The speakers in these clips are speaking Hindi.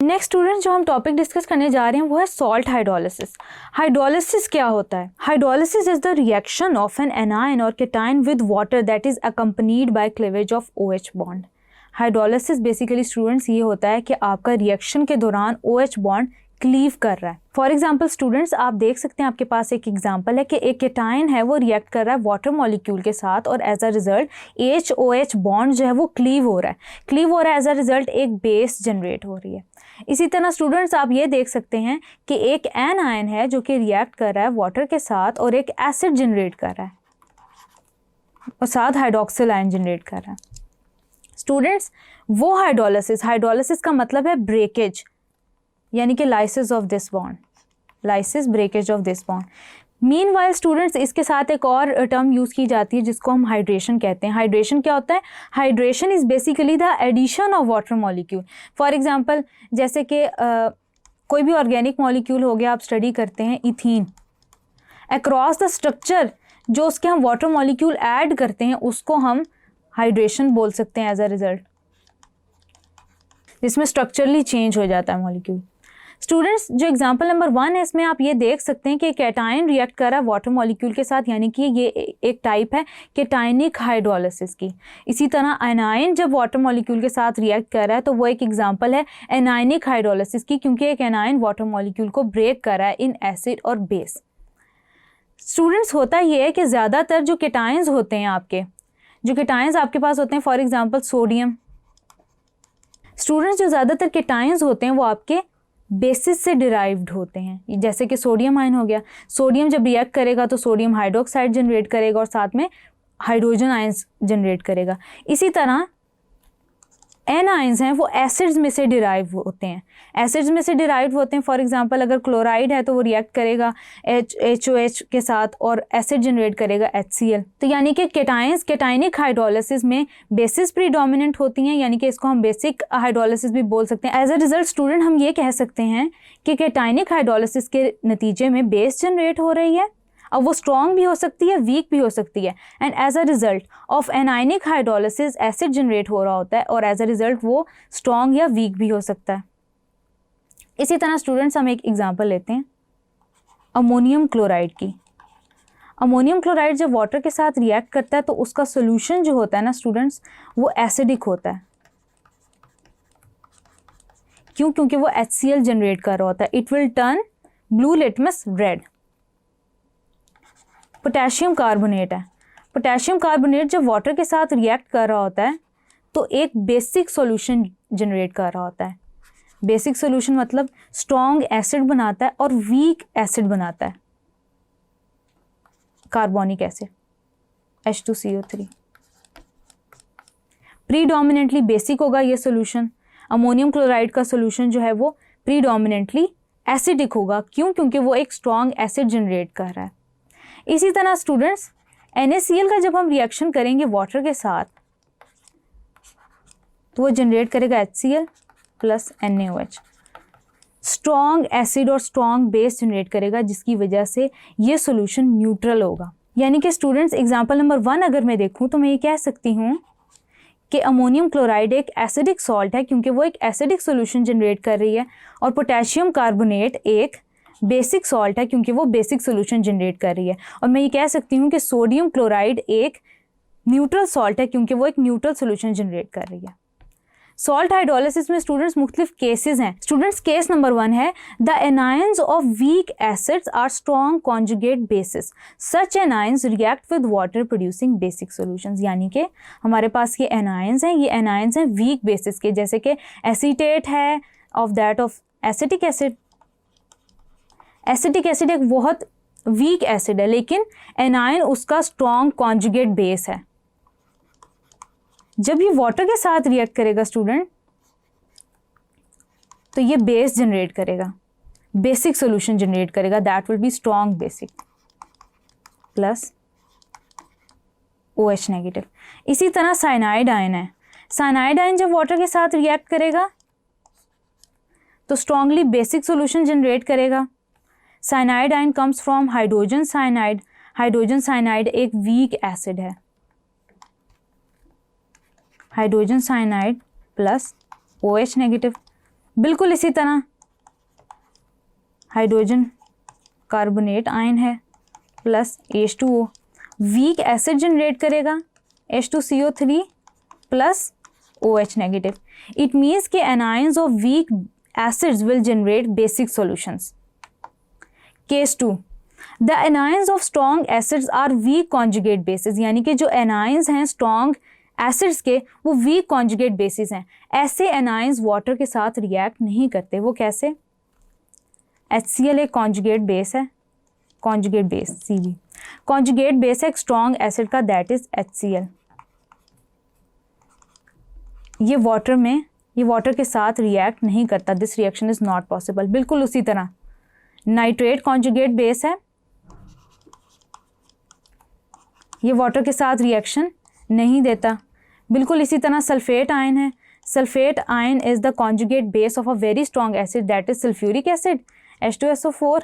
नेक्स्ट स्टूडेंट जो हम टॉपिक डिस्कस करने जा रहे हैं वो है सॉल्ट हाइड्रोलिसिस। हाइड्रोलिसिस क्या होता है? Hydrolysis is the reaction of an anion और cation with water that is accompanied by cleavage of OH bond. Hydrolysis basically students ये होता है कि आपका रिएक्शन के दौरान OH बॉन्ड क्लीव कर रहा है। फॉर एग्जाम्पल स्टूडेंट्स आप देख सकते हैं, आपके पास एक एग्जाम्पल है कि एक केटायन है वो रिएक्ट कर रहा है वाटर मॉलिक्यूल के साथ और as a result HOH bond जो है वो क्लीव हो रहा है। एज अ रिजल्ट एक बेस जनरेट हो रही है। इसी तरह स्टूडेंट्स आप ये देख सकते हैं कि एक एनायन है जो कि रिएक्ट कर रहा है वाटर के साथ और एक एसिड जनरेट कर रहा है और साथ हाइड्रोक्सिल आयन जनरेट कर रहा है। स्टूडेंट्स वो हाइड्रोलिसिस का मतलब है ब्रेकेज, यानी कि lysis of this bond, breakage of this bond. Meanwhile students इसके साथ एक और टर्म यूज़ की जाती है जिसको हम हाइड्रेशन कहते हैं। हाइड्रेशन क्या होता है? Hydration is basically the addition of water molecule. For example जैसे कि कोई भी ऑर्गेनिक मॉलिक्यूल हो गया, आप स्टडी करते हैं इथीन, अक्रॉस द स्ट्रक्चर जो उसके हम वाटर मॉलिक्यूल ऐड करते हैं उसको हम हाइड्रेशन बोल सकते हैं एज अ रिजल्ट, जिसमें स्ट्रक्चरली चेंज हो जाता है मॉलिक्यूल। स्टूडेंट्स जो एग्जांपल नंबर 1 है इसमें आप ये देख सकते हैं कि कैटायन रिएक्ट कर रहा है वाटर मॉलिक्यूल के साथ, यानी कि ये एक टाइप है कैटायनिक हाइड्रोलिसिस की। इसी तरह एनायन जब वाटर मॉलिक्यूल के साथ रिएक्ट कर रहा है तो वो एक एग्जांपल है एनायनिक हाइड्रोलिसिस की, क्योंकि एक एनायन वाटर मॉलिक्यूल को ब्रेक कर रहा है इन एसिड और बेस। स्टूडेंट्स होता ये है कि ज़्यादातर जो केटायंस होते हैं आपके पास होते हैं, फॉर एग्जाम्पल सोडियम। स्टूडेंट्स जो ज़्यादातर केटायंस होते हैं वो आपके बेसिस से डिराइव्ड होते हैं, जैसे कि सोडियम आयन हो गया। सोडियम जब रिएक्ट करेगा तो सोडियम हाइड्रोक्साइड जनरेट करेगा और साथ में हाइड्रोजन आयंस जनरेट करेगा। इसी तरह एन आयंस हैं वो एसिड्स में से डिराइव होते हैं। फॉर एग्जांपल अगर क्लोराइड है तो वो रिएक्ट करेगा HOH के साथ और एसिड जनरेट करेगा HCl। तो यानी कि केटायंस केटायनिक हाइड्रोलिसिस में बेसिस प्रीडोमिनेंट होती हैं, यानी कि इसको हम बेसिक हाइड्रोलिसिस भी बोल सकते हैं। एज अ रिजल्ट स्टूडेंट हम ये कह सकते हैं कि केटायनिक हाइड्रोलिसिस के नतीजे में बेस जनरेट हो रही है। अब वो स्ट्रॉन्ग भी हो सकती है, वीक भी हो सकती है, and as a result of anionic hydrolysis acid generate हो रहा होता है और एज अ रिजल्ट वो स्ट्रॉन्ग या वीक भी हो सकता है। इसी तरह स्टूडेंट्स हम एक एग्जांपल लेते हैं अमोनियम क्लोराइड की। अमोनियम क्लोराइड जब वाटर के साथ रिएक्ट करता है तो उसका सोल्यूशन जो होता है ना स्टूडेंट्स वो एसिडिक होता है। क्यों? क्योंकि वो HCl जनरेट कर रहा होता है। It will turn blue litmus red. Potassium carbonate है। पोटेशियम कार्बोनेट जब वाटर के साथ रिएक्ट कर रहा होता है तो एक बेसिक सॉल्यूशन जनरेट कर रहा होता है। बेसिक सॉल्यूशन मतलब स्ट्रॉन्ग एसिड बनाता है और वीक एसिड बनाता है, carbonic acid H2CO3। Predominantly basic होगा ये सॉल्यूशन। अमोनियम क्लोराइड का सॉल्यूशन जो है वो प्रीडोमिनेंटली एसिडिक होगा। क्यों? क्योंकि वो एक स्ट्रॉन्ग एसिड जनरेट कर रहा है। इसी तरह स्टूडेंट्स NaCl का जब हम रिएक्शन करेंगे वाटर के साथ तो वो जनरेट करेगा HCl plus NaOH। Strong acid और स्ट्रॉन्ग बेस जनरेट करेगा, जिसकी वजह से ये सॉल्यूशन न्यूट्रल होगा। यानी कि स्टूडेंट्स एग्जांपल नंबर 1 अगर मैं देखूं तो मैं ये कह सकती हूँ कि अमोनियम क्लोराइड एक एसिडिक सॉल्ट है क्योंकि वो एक एसिडिक सॉल्यूशन जनरेट कर रही है, और पोटेशियम कार्बोनेट एक बेसिक सॉल्ट है क्योंकि वो बेसिक सॉल्यूशन जनरेट कर रही है। और मैं ये कह सकती हूँ कि सोडियम क्लोराइड एक न्यूट्रल सॉल्ट है क्योंकि वो एक न्यूट्रल सॉल्यूशन जनरेट कर रही है। सॉल्ट हाइड्रोलिसिस में स्टूडेंट्स मुख्तलिफ केसेस हैं। स्टूडेंट्स केस नंबर 1 है the anions of weak acids are strong conjugate bases, such anions react with water producing basic solutions. यानी कि हमारे पास ये एनायंस हैं वीक बेसिस के, जैसे कि एसीटेट है of that of acetic acid. Acetic acid एक बहुत वीक एसिड है लेकिन एनायन उसका स्ट्रॉन्ग कॉन्जुगेट बेस है। जब ये वाटर के साथ रिएक्ट करेगा स्टूडेंट तो ये बेस जनरेट करेगा, बेसिक सॉल्यूशन जनरेट करेगा, that will be strong basic plus OH negative. इसी तरह साइनाइड आयन है। साइनाइड आयन जब वाटर के साथ रिएक्ट करेगा तो स्ट्रॉन्गली बेसिक सॉल्यूशन जनरेट करेगा। Cyanide ion comes from hydrogen cyanide. Hydrogen cyanide एक वीक एसिड है। Hydrogen cyanide plus OH negative. बिल्कुल इसी तरह हाइड्रोजन कार्बोनेट आयन है plus H2O, weak acid generate करेगा H2CO3 plus OH negative. It means कि anions of weak acids will generate basic solutions. Case 2, the anions of strong acids are weak conjugate bases, यानी कि जो एनायंस हैं स्ट्रॉन्ग एसिड्स के वो वीक कॉन्जुगेट बेसिस हैं। ऐसे एनायंस वाटर के साथ रिएक्ट नहीं करते। वो कैसे? HCl एक कॉन्जुगेट बेस है, conjugate base CV, conjugate base है एक स्ट्रॉन्ग एसिड का, दैट इज HCl। ये वाटर के साथ रिएक्ट नहीं करता, this reaction is not possible. बिल्कुल उसी तरह नाइट्रेट कॉन्जुगेट बेस है, ये वाटर के साथ रिएक्शन नहीं देता। बिल्कुल इसी तरह सल्फेट आयन है, sulphate ion is the conjugate base of a very strong acid, that is sulphuric acid H2SO4,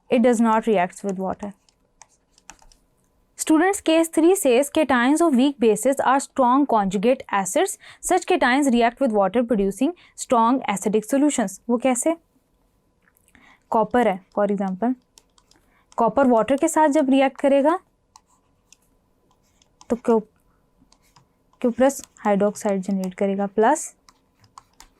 it does not react with water. Students, case 3 says cations of weak bases are strong conjugate acids. Such cations react with water producing strong acidic solutions. वो कैसे? कॉपर है फॉर एग्जाम्पल, कॉपर वाटर के साथ जब रिएक्ट करेगा तो क्यूप्रस हाइड्रोक्साइड जनरेट करेगा प्लस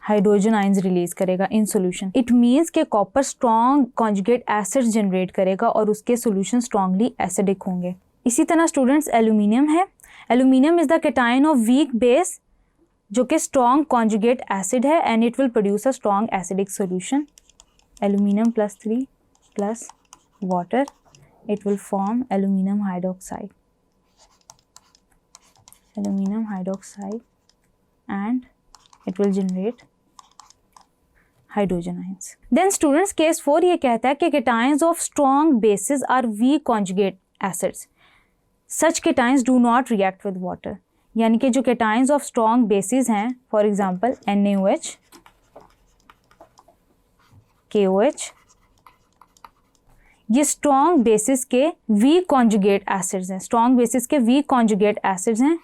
हाइड्रोजन आयंस रिलीज करेगा इन सॉल्यूशन। इट मीन्स के copper strong conjugate acid generate करेगा और उसके सॉल्यूशन स्ट्रॉन्गली एसिडिक होंगे। इसी तरह स्टूडेंट्स एल्यूमिनियम है, aluminium is the cation of weak base जो कि स्ट्रॉन्ग कॉन्जुगेट एसिड है and it will produce a strong acidic solution. Aluminium +3 plus water, it will form aluminium hydroxide, aluminium hydroxide and it will generate hydrogen ions. Then students case 4 ये कहता है कि cations of strong bases are weak conjugate acids. Such cations do not react with water. यानी कि जो cations of strong bases हैं, for example NaOH, KOH, ये strong bases के weak conjugate acids हैं, strong bases के weak conjugate acids हैं,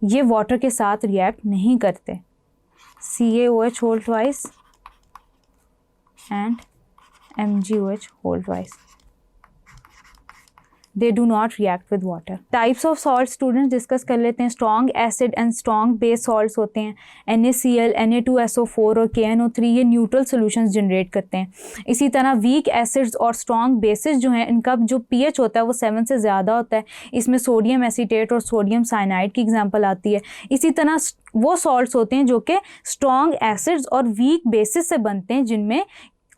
ये water के साथ react नहीं करते। CaOH whole twice and MgOH whole twice. They do not react with water. Types of salts students discuss कर लेते हैं। Strong acid and strong base salts होते हैं, NaCl, Na2SO4 और KNO3, ये न्यूट्रल सॉल्यूशंस जनरेट करते हैं। इसी तरह वीक एसिड्स और स्ट्रॉन्ग बेसिस जो हैं इनका जो pH होता है वो 7 से ज़्यादा होता है। इसमें सोडियम एसीटेट और सोडियम साइनाइड की एग्जांपल आती है। इसी तरह वो सॉल्ट्स होते हैं जो कि स्ट्रॉन्ग एसिड्स और वीक बेसिस से बनते हैं, जिनमें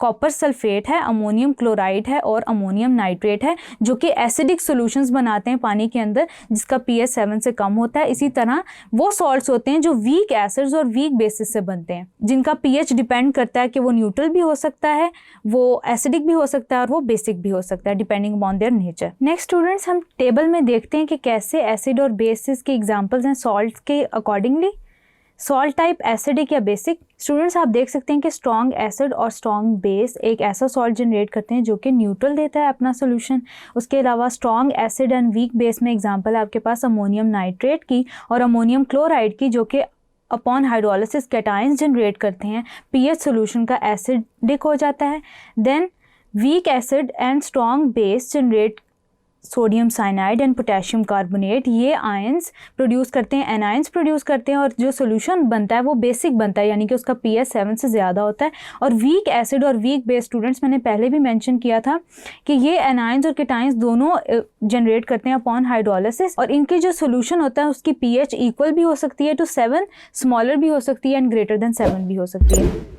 कॉपर सल्फेट है, अमोनियम क्लोराइड है और अमोनियम नाइट्रेट है, जो कि एसिडिक सॉल्यूशंस बनाते हैं पानी के अंदर जिसका pH 7 से कम होता है। इसी तरह वो सॉल्ट्स होते हैं जो वीक एसिड्स और वीक बेसिस से बनते हैं, जिनका pH डिपेंड करता है कि वो न्यूट्रल भी हो सकता है, वो एसिडिक भी हो सकता है और वो बेसिक भी हो सकता है, depending upon their nature. Next students, हम टेबल में देखते हैं कि कैसे एसिड और बेसिस के एग्जाम्पल्स हैं सॉल्ट के अकॉर्डिंगली। सॉल्ट टाइप एसिडिक या बेसिक। स्टूडेंट्स, आप देख सकते हैं कि स्ट्रॉन्ग एसिड और स्ट्रॉन्ग बेस एक ऐसा सॉल्ट जनरेट करते हैं जो कि न्यूट्रल देता है अपना सोल्यूशन। उसके अलावा strong acid and weak base में एग्जांपल है आपके पास अमोनियम नाइट्रेट की और अमोनियम क्लोराइड की, जो कि अपॉन हाइड्रोलिसिस कैटायंस जनरेट करते हैं, पीएच सोल्यूशन का एसिडिक हो जाता है। Then weak acid and strong base generate sodium cyanide and potassium carbonate, ये आयंस प्रोड्यूस करते हैं, एनायंस प्रोड्यूस करते हैं और जो सोल्यूशन बनता है वो बेसिक बनता है, यानी कि उसका pH 7 से ज़्यादा होता है। और वीक एसिड और वीक बेस स्टूडेंट्स, मैंने पहले भी मेंशन किया था कि ये एनायंस और केटायंस दोनों जनरेट करते हैं अपॉन हाइड्रोलिसिस, और इनके जो सोल्यूशन होता है उसकी pH इक्वल भी हो सकती है टू 7, स्मॉलर भी हो सकती है एंड ग्रेटर देन 7 भी हो सकती है।